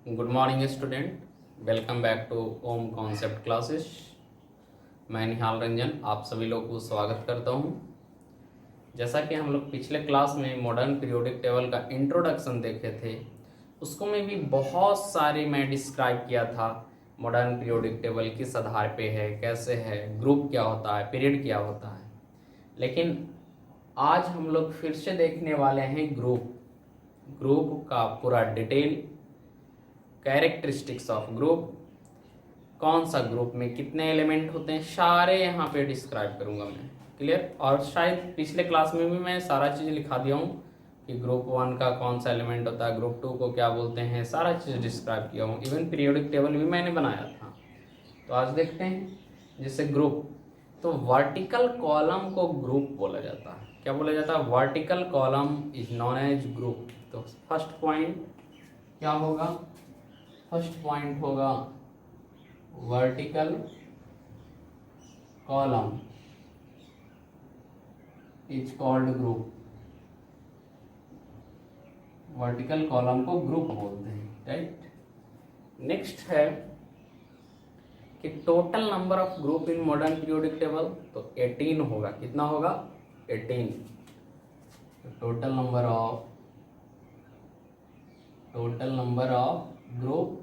Good morning student, welcome back to Om concept classes. मैं निहाल रंजन आप सभी लोग को स्वागत करता हूं। जैसा कि हम लोग पिछले क्लास में मॉडर्न पीरियोडिक टेबल का इंट्रोडक्शन देखे थे, उसको में भी बहुत सारे मैं डिस्क्राइब किया था। मॉडर्न पीरियोडिक टेबल किस आधार पे है, कैसे है, ग्रुप क्या होता है, पीरियड क्या होता है। लेकिन आज हम लोग फिर से देखने वाले हैं ग्रुप का पूरा डिटेल, कैरेक्टरिस्टिक्स ऑफ ग्रुप, कौन सा ग्रुप में कितने एलिमेंट होते हैं, सारे यहाँ पे डिस्क्राइब करूँगा मैं। क्लियर? और शायद पिछले क्लास में भी मैं सारा चीज़ लिखा दिया हूँ कि ग्रुप 1 का कौन सा एलिमेंट होता है, ग्रुप 2 को क्या बोलते हैं, सारा चीज़ डिस्क्राइब किया हूँ। इवन पीरियोडिक टेबल भी मैंने बनाया था। तो आज देखते हैं जैसे ग्रुप, तो वर्टिकल कॉलम को ग्रुप बोला जाता है। क्या बोला जाता है? Vertical column is known age group. तो फर्स्ट पॉइंट क्या होगा? फर्स्ट पॉइंट होगा vertical column is called group. Vertical column को ग्रुप बोलते हैं, राइट। नेक्स्ट है कि total number of group in modern periodic table, तो 18 होगा। कितना होगा? 18। टोटल नंबर ऑफ ग्रुप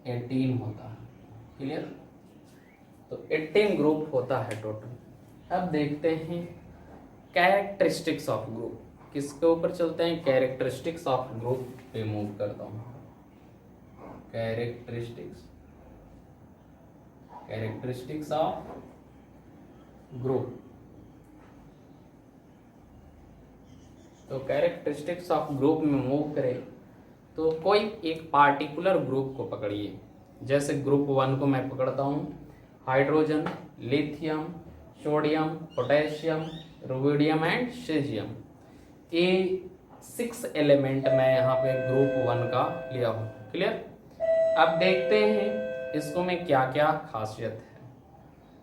18 होता है। क्लियर? तो 18 ग्रुप होता है टोटल। अब देखते हैं कैरेक्टरिस्टिक्स ऑफ ग्रुप। किसके ऊपर चलते हैं? कैरेक्टरिस्टिक्स ऑफ ग्रुप पे मूव करता हूं। Characteristics of group. तो कैरेक्टरिस्टिक्स ऑफ ग्रुप में मूव करें तो कोई एक पार्टिकुलर ग्रुप को पकड़िए। जैसे ग्रुप 1 को मैं पकड़ता हूँ, hydrogen, lithium, sodium, potassium, rubidium and caesium. ये 6 एलिमेंट मैं यहाँ पे ग्रुप 1 का लिया हूँ। क्लियर? अब देखते हैं इसको में क्या क्या खासियत है।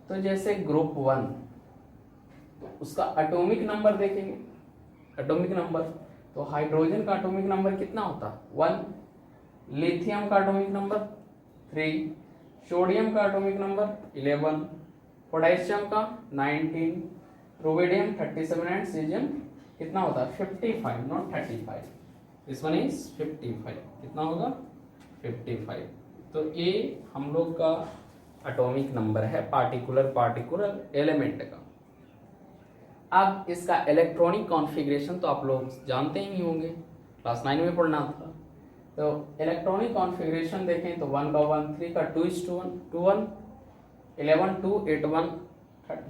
तो जैसे ग्रुप 1, तो उसका एटॉमिक नंबर देखेंगे। एटॉमिक नंबर, तो हाइड्रोजन का एटॉमिक नंबर कितना होता है? 1। लिथियम का एटॉमिक नंबर 3। सोडियम का एटॉमिक नंबर 11। पोटेशियम का 19। रुबिडियम 37 एंड सीजियम कितना होता है? 55, नॉट 35। This one is 55। कितना होगा? 55। तो ये हम लोग का एटॉमिक नंबर है पार्टिकुलर एलिमेंट का। अब इसका इलेक्ट्रॉनिक कॉन्फ़िगरेशन तो आप लोग जानते ही होंगे, क्लास 9 में पढ़ना था। तो इलेक्ट्रॉनिक कॉन्फ़िगरेशन देखें तो 1 का 1, 3 का 2:1, 11 2 8 1,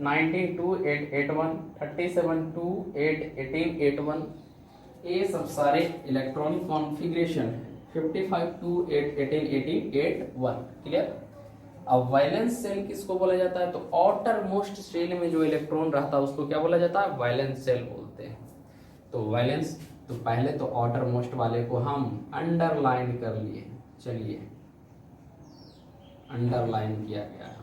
19 2 8 8 1, 37 2 8 18 8 1। ये सब सारे इलेक्ट्रॉनिक कॉन्फ़िगरेशन है। 55 2 8 18 18 8 1। क्लियर? अब वैलेंस सेल किसको बोला जाता है? तो आउटर मोस्ट सेल में जो इलेक्ट्रॉन रहता है उसको क्या बोला जाता है? वैलेंस सेल बोलते हैं। तो वैलेंस, तो पहले तो आउटर मोस्ट वाले को हम अंडरलाइन कर लिए। चलिए, अंडरलाइन किया गया है।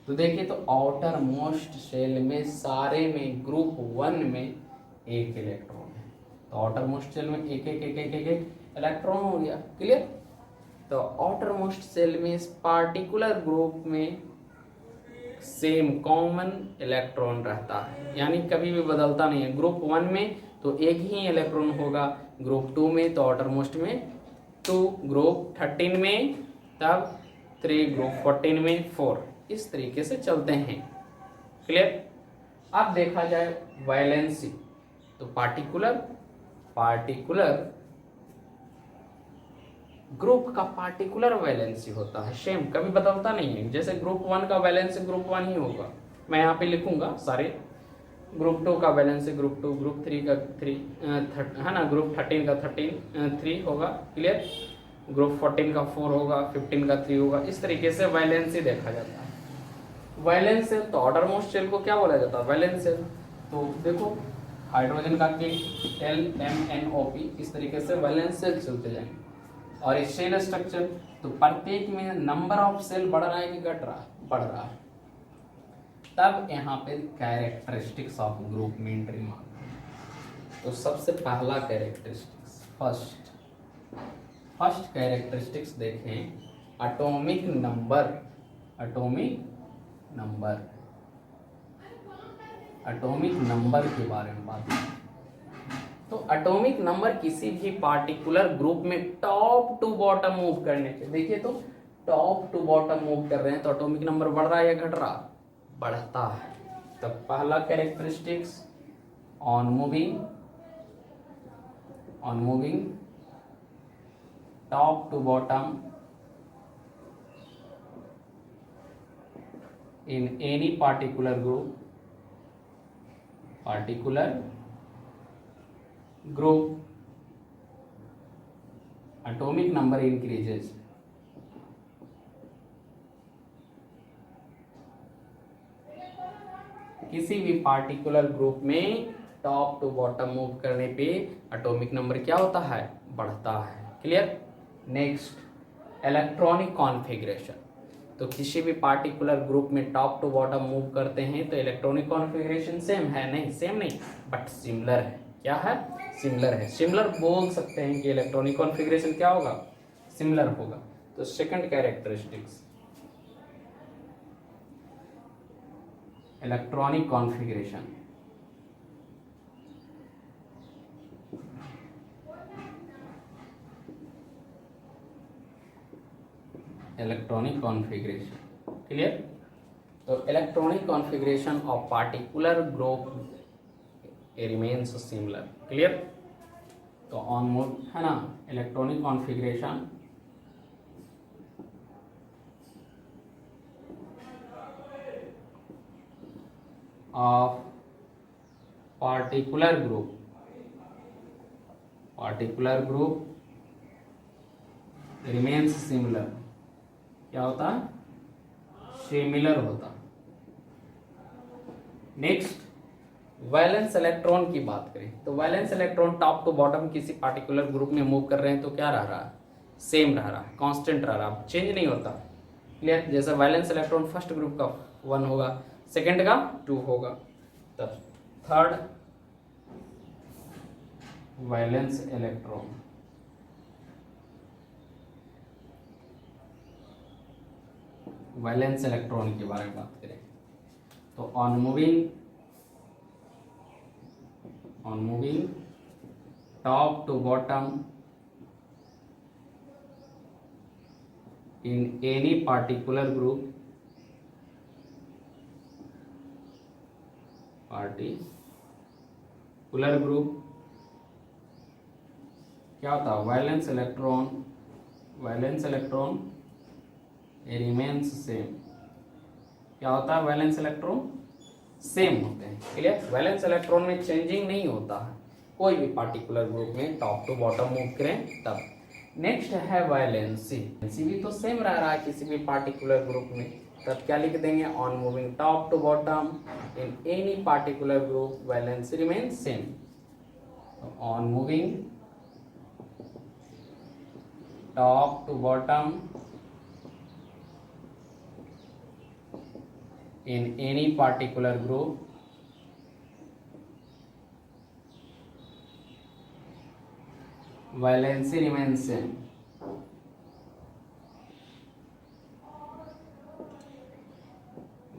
तो देखिए, तो आउटर मोस्ट सेल में सारे में ग्रुप 1 में एक इलेक्ट्रॉन है। तो आउटर मोस्ट सेल में एक इलेक्ट्रॉन हो गया। क्लियर? तो आउटर मोस्ट सेल में इस पार्टिकुलर ग्रुप में सेम कॉमन इलेक्ट्रॉन रहता है, यानी कभी भी बदलता नहीं है। ग्रुप 1 में तो एक ही इलेक्ट्रॉन होगा, ग्रुप 2 में तो आउटर मोस्ट में 2, ग्रुप 13 में तब 3, ग्रुप 14 में 4। इस तरीके से चलते हैं। क्लियर? अब देखा जाए वैलेंसी, तो पार्टिकुलर ग्रुप का पार्टिकुलर वैलेंसी होता है, सेम, कभी बदलता नहीं है। जैसे ग्रुप 1 का वैलेंसी ग्रुप 1 ही होगा, मैं यहाँ पे लिखूंगा सारे। ग्रुप 2 का वैलेंसी ग्रुप 2, ग्रुप 3 का 3 है ना, ग्रुप 13 का 3 होगा। क्लियर? ग्रुप 14 का 4 होगा, 15 का 3 होगा। इस तरीके से वैलेंसी देखा जाता है। वैलेंस सेल, तो आउटर मोस्ट सेल को क्या बोला जाता है? Valence shell. तो देखो, हाइड्रोजन का LMNO_, इस तरीके से वैलेंस सेल चलते जाएंगे। और इस सेल स्ट्रक्चर, तो प्रत्येक में नंबर ऑफ सेल बढ़ रहा है कि घट रहा है? बढ़ रहा है। तब यहाँ पे कैरेक्टरिस्टिक्स ऑफ ग्रुप में एंट्री मारते हैं। तो सबसे पहला कैरेक्टरिस्टिक्स, फर्स्ट फर्स्ट कैरेक्टरिस्टिक्स देखें, atomic number. Atomic number, atomic number के बारे में बात करें तो एटॉमिक नंबर किसी भी पार्टिकुलर ग्रुप में टॉप टू बॉटम मूव करने के, देखिए तो टॉप टू बॉटम मूव कर रहे हैं तो एटॉमिक नंबर बढ़ रहा है या घट रहा? बढ़ता है। तो पहला characteristics on moving top to bottom in any particular group atomic number increases। किसी भी पार्टिकुलर ग्रुप में टॉप टू बॉटम मूव करने पे एटॉमिक नंबर क्या होता है? बढ़ता है। क्लियर? Next electronic configuration. तो किसी भी पार्टिकुलर ग्रुप में टॉप टू बॉटम मूव करते हैं तो इलेक्ट्रॉनिक कॉन्फ़िगरेशन सेम है? नहीं, सेम नहीं, बट सिमिलर है। क्या है? सिमिलर है। सिमिलर बोल सकते हैं कि इलेक्ट्रॉनिक कॉन्फ़िगरेशन क्या होगा? सिमिलर होगा। तो second characteristics electronic configuration. Electronic configuration, clear? तो electronic configuration of particular group remains similar. Clear? तो ऑन मूव है ना, electronic configuration of particular group remains similar. क्या होता है? सिमिलर होता। नेक्स्ट वैलेंस इलेक्ट्रॉन की बात करें तो valence electron top to bottom किसी पार्टिकुलर ग्रुप में मूव कर रहे हैं तो क्या रह रहा है? सेम रह रहा है, कांस्टेंट रह रहा है, चेंज नहीं होता। क्लियर? जैसे वैलेंस इलेक्ट्रॉन फर्स्ट ग्रुप का 1 होगा, सेकंड का 2 होगा, तब third valence electron valence electron के बारे में बात करें तो on moving top to bottom in any particular group क्या होता है? Valence electron remains same. क्या होता है? वैलेंस इलेक्ट्रॉन सेम होते हैं। क्लियर? वैलेंस इलेक्ट्रॉन में चेंजिंग नहीं होता है कोई भी पार्टिकुलर ग्रुप में टॉप टू बॉटम मूव करें तब। नेक्स्ट है वैलेंसी। वैलेंसी भी तो सेम रह रहा है किसी भी पार्टिकुलर ग्रुप में, तब क्या लिख देंगे? On moving top to bottom in any particular group valency remains same. On moving top to bottom in any particular group valency remains same।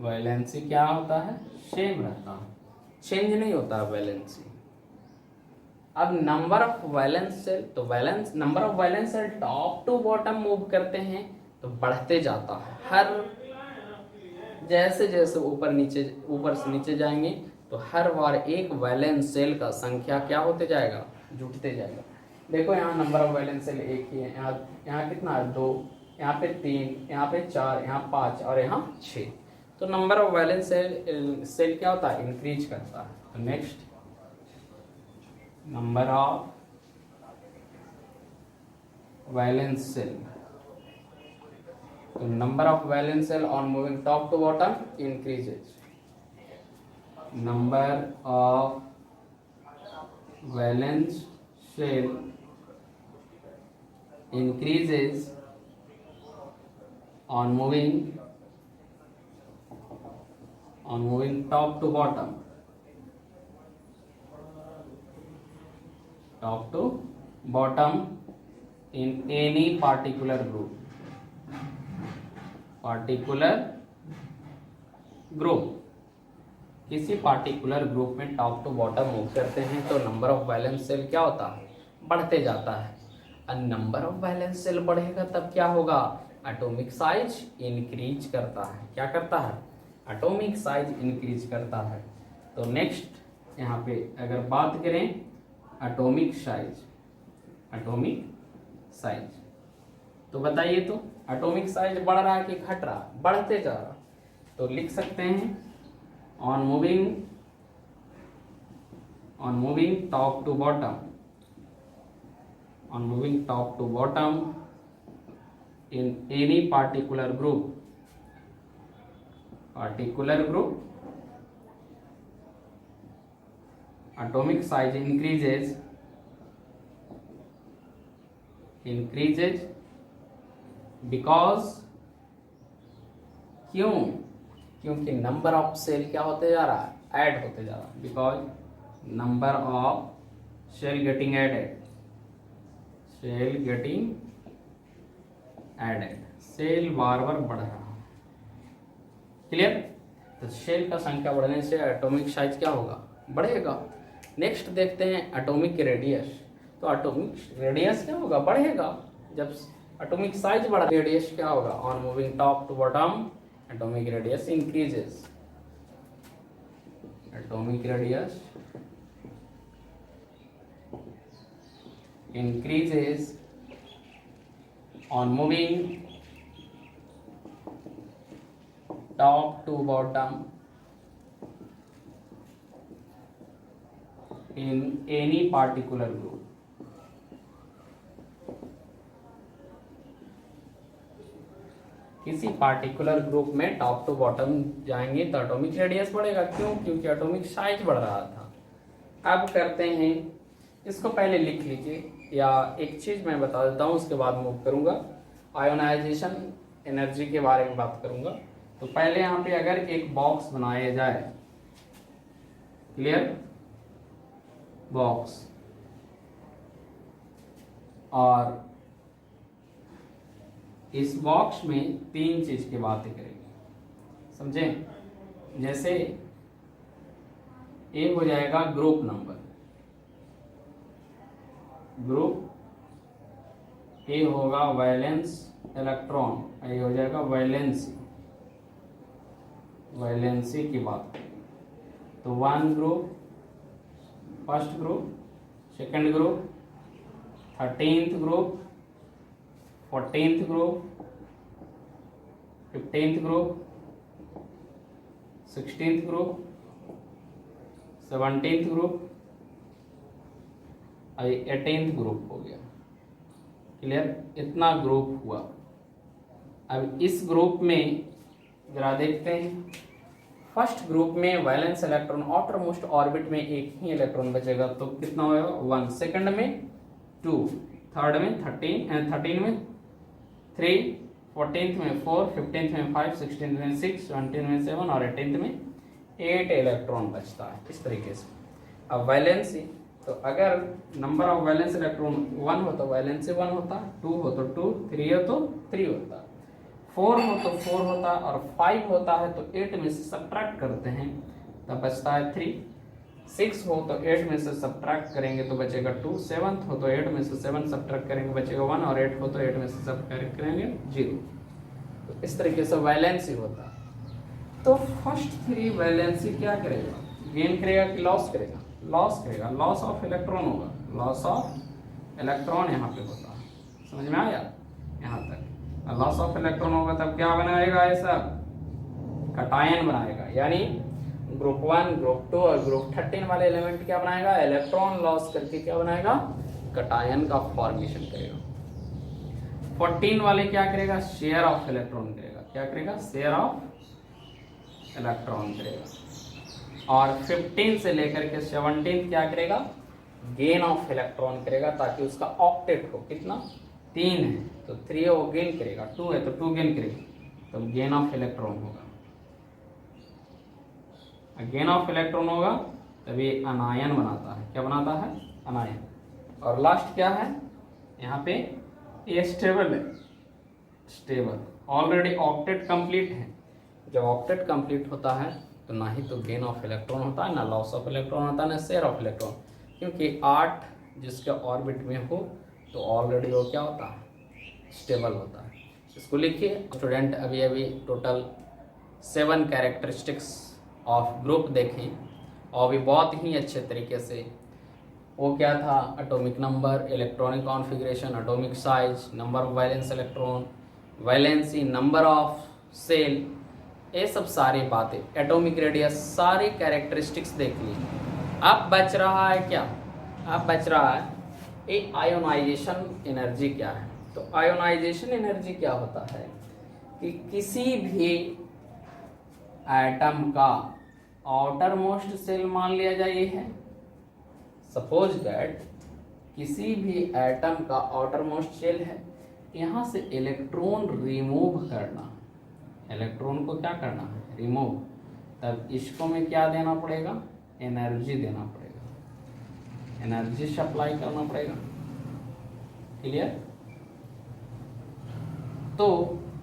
Valency क्या होता है? सेम रहता है, चेंज नहीं होता वैलेंसी। अब नंबर ऑफ वैलेंस सेल, तो number of valence shell top to bottom move करते हैं तो बढ़ते जाता है। हर जैसे जैसे ऊपर से नीचे जाएंगे तो हर बार एक वैलेंस सेल का संख्या क्या होते जाएगा? जुटते जाएगा। देखो यहाँ नंबर ऑफ वैलेंस सेल एक ही है, यहाँ कितना है? 2, यहाँ पे 3, यहाँ पे 4, यहाँ 5 और यहाँ 6। तो नंबर ऑफ वैलेंस सेल क्या होता है? इंक्रीज करता है। तो next number of valence shell, तो number of valence cell on moving top to bottom increases। number of valence cell increases on moving top to bottom in any particular group, particular group, किसी particular group में top to bottom move करते हैं तो number of valence cell क्या होता है, बढ़ते जाता है। और नंबर ऑफ वैलेंस सेल बढ़ेगा तब क्या होगा, एटॉमिक साइज इंक्रीज करता है। क्या करता है, एटॉमिक साइज इंक्रीज करता है। तो नेक्स्ट यहाँ पे अगर बात करें एटॉमिक साइज, एटॉमिक साइज, तो बताइए तो एटॉमिक साइज बढ़ रहा है कि घट रहा, बढ़ते जा रहा। तो लिख सकते हैं on moving top to bottom, on moving top to bottom in any particular group, atomic size increases because, क्यों, क्योंकि नंबर ऑफ सेल क्या होते जा रहा है, ऐड होते जा रहा है। Because number of cell getting added, cell getting added, cell बार बार बढ़ रहा है। क्लियर। तो सेल का संख्या बढ़ने से एटॉमिक साइज क्या होगा, बढ़ेगा। नेक्स्ट देखते हैं एटॉमिक रेडियस। तो एटॉमिक रेडियस क्या होगा, बढ़ेगा। जब एटॉमिक साइज बढ़ा, रेडियस क्या होगा, on moving top to bottom atomic radius increases, atomic radius increases on moving top to bottom in any particular group, किसी पार्टिकुलर ग्रुप में टॉप टू बॉटम जाएंगे तो एटॉमिक रेडियस बढ़ेगा। क्यों, क्योंकि एटॉमिक साइज बढ़ रहा था। अब करते हैं, इसको पहले लिख लीजिए, या एक चीज मैं बता देता हूं उसके बाद मूव करूंगा। आयोनाइजेशन एनर्जी के बारे में बात करूंगा। तो पहले यहां पे अगर एक बॉक्स बनाया जाए, क्लियर, बॉक्स, और इस बॉक्स में तीन चीज की बातें करेंगे, समझे। जैसे ए हो जाएगा ग्रुप नंबर, ग्रुप ए होगा वैलेंस इलेक्ट्रॉन, ये हो जाएगा वैलेंसी, वैलेंसी की बात। तो one group, first group, second group, 13th group, 14th group, 15th group, 16th group, 17th group, 18th group हो गया। क्लियर, इतना ग्रुप हुआ। अब इस ग्रुप में जरा देखते हैं, फर्स्ट ग्रुप में valence electron outer most orbit में एक ही इलेक्ट्रॉन बचेगा, तो कितना होगा, 1, सेकंड में 2, थर्ड में 13 में 3, 14th में 4, 15th में 5, 16th में 6, 17th में 7 और 18th में 8 इलेक्ट्रॉन बचता है। इस तरीके से। अब वैलेंसी, तो अगर नंबर ऑफ वैलेंस इलेक्ट्रॉन 1 हो तो वैलेंसी 1 होता, 2 हो तो 2, 3 हो तो 3 होता, 4 हो तो 4 होता, और 5 होता है तो 8 में से सब्ट्रैक्ट करते हैं तब बचता है 3, 6 हो तो 8 में से सब्ट्रैक्ट करेंगे तो बचेगा 2, 7 हो तो 8 में से 7 सब्ट्रैक्ट करेंगे बचेगा 1, और 8 हो तो 8 में से सब्ट्रैक्ट करेंगे 0। तो इस तरीके से वैलेंसी होता है। तो फर्स्ट 3 वैलेंसी क्या करेगा, गेन करेगा कि लॉस करेगा, लॉस करेगा, लॉस ऑफ इलेक्ट्रॉन होगा, लॉस ऑफ इलेक्ट्रॉन यहाँ पे होता है। समझ में आया यहाँ तक। लॉस ऑफ इलेक्ट्रॉन होगा तब क्या बनाएगा, ऐसा कटायन बनाएगा, यानी ग्रुप 1, ग्रुप 2 और ग्रुप 13 वाले एलिमेंट क्या बनाएगा, इलेक्ट्रॉन लॉस करके क्या बनाएगा, कटायन का फॉर्मेशन करेगा। 14 वाले क्या करेगा, शेयर ऑफ इलेक्ट्रॉन करेगा। क्या करेगा, शेयर ऑफ इलेक्ट्रॉन करेगा। और 15 से लेकर के 17 क्या करेगा, गेन ऑफ इलेक्ट्रॉन करेगा, ताकि उसका ऑक्टेट हो। कितना, 3 है तो 3 वो गेन करेगा, 2 है तो 2 गेन करेगा, तो गेन ऑफ इलेक्ट्रॉन होगा। गेन ऑफ इलेक्ट्रॉन होगा तभी अनायन बनाता है। क्या बनाता है, अनायन। और लास्ट क्या है यहाँ पे, ये स्टेबल है, स्टेबल, ऑलरेडी ऑक्टेट कंप्लीट है। जब ऑक्टेट कंप्लीट होता है तो ना ही तो गेन ऑफ इलेक्ट्रॉन होता है, ना लॉस ऑफ इलेक्ट्रॉन होता है, ना शेयर ऑफ इलेक्ट्रॉन, क्योंकि 8 जिसके ऑर्बिट में हो तो ऑलरेडी वो क्या होता है, स्टेबल होता है। इसको लिखिए स्टूडेंट। अभी अभी टोटल 7 कैरेक्टरिस्टिक्स ऑफ ग्रुप देखी और भी बहुत ही अच्छे तरीके से। वो क्या था, atomic number, electronic configuration, atomic size, number of valence electron, valency, number of shell, ये सब सारी बातें, एटॉमिक रेडियस, सारी कैरेक्टरिस्टिक्स देख ली। अब बच रहा है क्या, अब बच रहा है एक आयोनाइजेशन एनर्जी क्या है। तो आयोनाइजेशन एनर्जी क्या होता है कि किसी भी एटम का आउटर मोस्ट सेल मान लिया जाए ये है, सपोज दैट किसी भी एटम का आउटर मोस्ट सेल है, यहाँ से इलेक्ट्रॉन रिमूव करना, इलेक्ट्रॉन को क्या करना है, रिमूव, तब इसको में क्या देना पड़ेगा, एनर्जी देना पड़ेगा, एनर्जी सप्लाई करना पड़ेगा। क्लियर। तो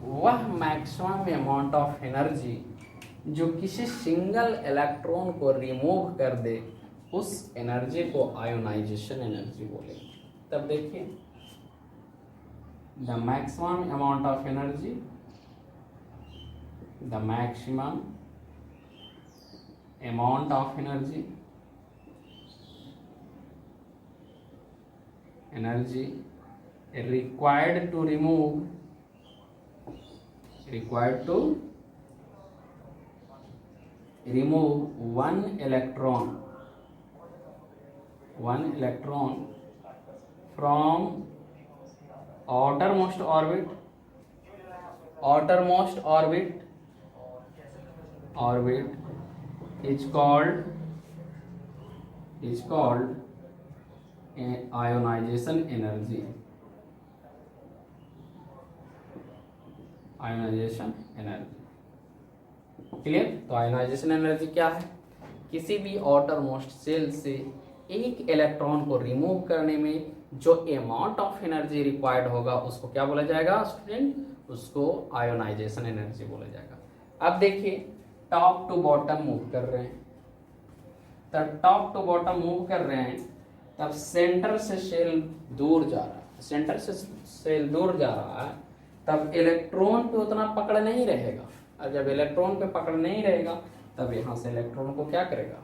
वह मैक्सिमम अमाउंट ऑफ एनर्जी जो किसी सिंगल इलेक्ट्रॉन को रिमूव कर दे, उस एनर्जी को आयोनाइजेशन एनर्जी बोलेंगे। तब देखिए, the maximum amount of energy, the maximum amount of energy, energy required to remove one electron from outermost orbit is called ionization energy, ionization energy. Clear. तो ionization energy क्या है, किसी भी outer most shell से एक electron को remove करने में जो अमाउंट ऑफ एनर्जी रिक्वायर्ड होगा उसको क्या बोला जाएगा स्टूडेंट, उसको आयोनाइजेशन एनर्जी बोला जाएगा। अब देखिए, टॉप टू बॉटम मूव कर रहे हैं, तब टॉप टू बॉटम मूव कर रहे हैं, तब सेंटर से सेल दूर जा रहा है, सेंटर से सेल दूर जा रहा है, तब इलेक्ट्रॉन पे उतना पकड़ नहीं रहेगा, और जब इलेक्ट्रॉन पे पकड़ नहीं रहेगा तब यहाँ से इलेक्ट्रॉन को क्या करेगा,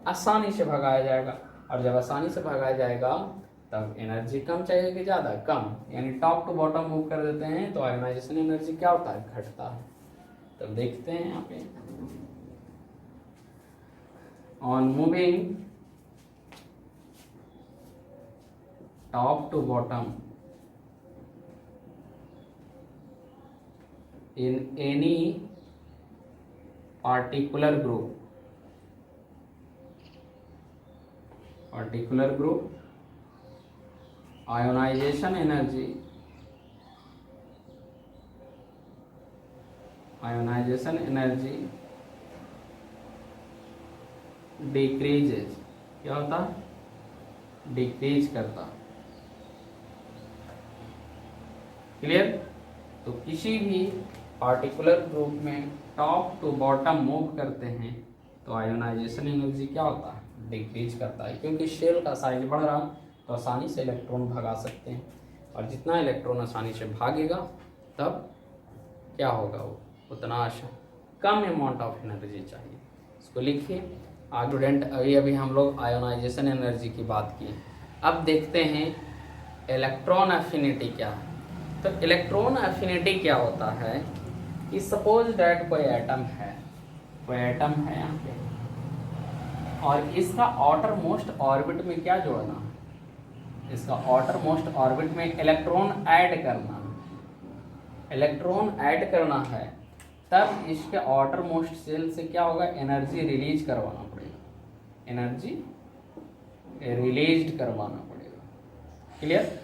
आसानी से भगाया जाएगा, और जब आसानी से भगाया जाएगा तब एनर्जी कम चाहिए कि ज़्यादा, कम, यानी टॉप टू बॉटम मूव कर देते हैं तो आयोनाइजेशन एनर्जी क्या होता है, घटता है। तब देखते हैं यहाँ पे, on moving top to bottom in any particular group ionization energy decreases, क्या होता, डिक्रीज करता। क्लियर। तो किसी भी पार्टिकुलर ग्रुप में टॉप टू बॉटम मूव करते हैं तो आयोनाइजेशन एनर्जी क्या होता है, डिक्रीज करता है, क्योंकि शेल का साइज बढ़ रहा तो आसानी से इलेक्ट्रॉन भगा सकते हैं, और जितना इलेक्ट्रॉन आसानी से भागेगा तब क्या होगा, वो उतना कम अमाउंट ऑफ एनर्जी चाहिए। इसको लिखिए। स्टूडेंट, अभी हम लोग आयोनाइजेशन एनर्जी की बात की, अब देखते हैं इलेक्ट्रॉन एफिनिटी क्या है। तो इलेक्ट्रॉन एफिनिटी क्या होता है कि सपोज डैट कोई एटम है यहाँ पे, और इसका आउटर मोस्ट ऑर्बिट में क्या जोड़ना है, इसका आउटर मोस्ट ऑर्बिट में इलेक्ट्रॉन ऐड करना है, तब इसके आउटर मोस्ट सेल से क्या होगा, एनर्जी रिलीज करवाना पड़ेगा, क्लियर।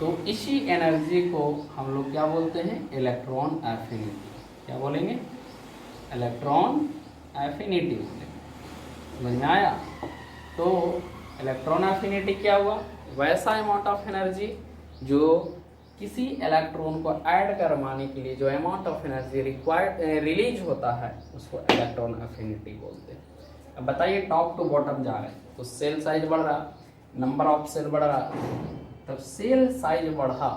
तो इसी एनर्जी को हम लोग क्या बोलते हैं, इलेक्ट्रॉन एफिनिटी। क्या बोलेंगे, इलेक्ट्रॉन एफिनिटी। समझ में आया। तो इलेक्ट्रॉन एफिनिटी क्या हुआ, वैसा अमाउंट ऑफ एनर्जी जो किसी इलेक्ट्रॉन को ऐड करवाने के लिए जो amount of energy required release होता है उसको इलेक्ट्रॉन अफिनिटी बोलते हैं। अब बताइए टॉप टू बॉटम जा रहे हैं तो सेल साइज बढ़ रहा, नंबर ऑफ सेल बढ़ रहा, तब सेल साइज बढ़ा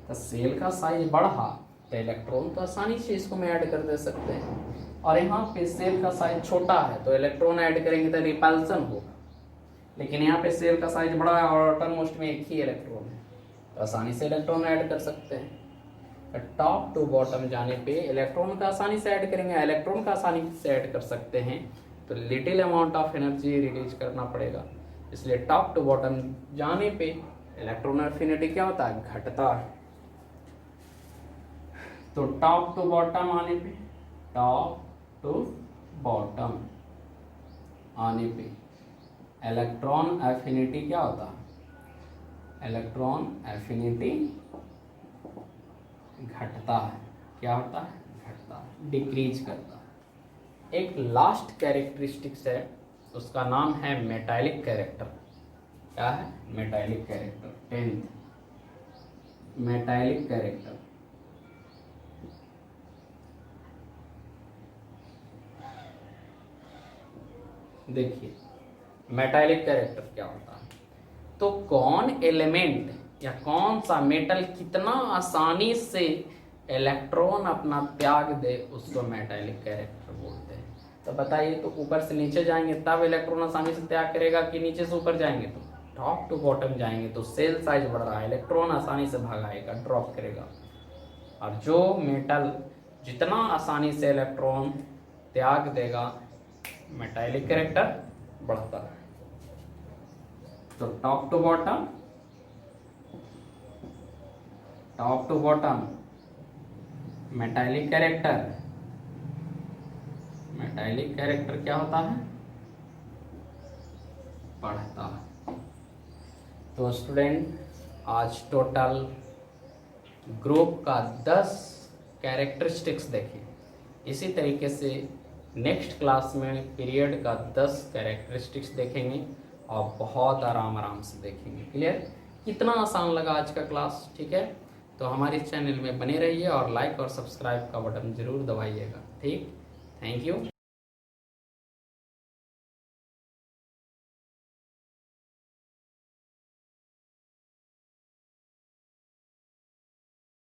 तो सेल का साइज बढ़ा तो इलेक्ट्रॉन तो आसानी से इसको में ऐड कर दे सकते हैं। और यहाँ पे सेल का साइज छोटा है तो इलेक्ट्रॉन ऐड करेंगे तो रिपल्सन होगा, लेकिन यहाँ पे सेल का साइज बड़ा है और आउटर मोस्ट में एक ही इलेक्ट्रॉन है तो आसानी से इलेक्ट्रॉन ऐड कर सकते हैं। टॉप टू बॉटम जाने पे इलेक्ट्रॉन का आसानी से ऐड करेंगे, इलेक्ट्रॉन का आसानी से ऐड कर सकते हैं तो little amount of energy release करना पड़ेगा, इसलिए टॉप टू बॉटम जाने पे इलेक्ट्रॉन अफिनिटी क्या होता है, घटता है। तो टॉप टू बॉटम आने पे, टॉप टू बॉटम आने पे इलेक्ट्रॉन एफिनिटी क्या होता है, इलेक्ट्रॉन एफिनिटी घटता है। क्या होता है, घटता है, डिक्रीज करता है। एक लास्ट कैरेक्टरिस्टिक्स है उसका नाम है मेटालिक कैरेक्टर। क्या है, metallic character, 10th metallic character. देखिए मेटालिक कैरेक्टर क्या होता है, तो कौन एलिमेंट या कौन सा मेटल कितना आसानी से इलेक्ट्रॉन अपना त्याग दे उसको मेटालिक कैरेक्टर बोलते हैं। तो बताइए, तो ऊपर से नीचे जाएंगे तब इलेक्ट्रॉन आसानी से त्याग करेगा कि नीचे से ऊपर जाएंगे तो टॉप टू बॉटम जाएंगे तो सेल साइज बढ़ रहा है, इलेक्ट्रॉन आसानी से भगाएगा, ड्रॉप करेगा। और जो मेटल जितना आसानी से इलेक्ट्रॉन त्याग देगा मेटालिक कैरेक्टर बढ़ता है। तो top to bottom, top to bottom metallic character, metallic character क्या होता है, बढ़ता है। तो स्टूडेंट आज टोटल ग्रुप का 10 कैरेक्टरिस्टिक्स देखें। इसी तरीके से नेक्स्ट क्लास में पीरियड का 10 कैरेक्टरिस्टिक्स देखेंगे और बहुत आराम से देखेंगे। क्लियर, कितना आसान लगा आज का क्लास, ठीक है। तो हमारे चैनल में बने रहिए और लाइक और सब्सक्राइब का बटन ज़रूर दबाइएगा, ठीक। Thank you.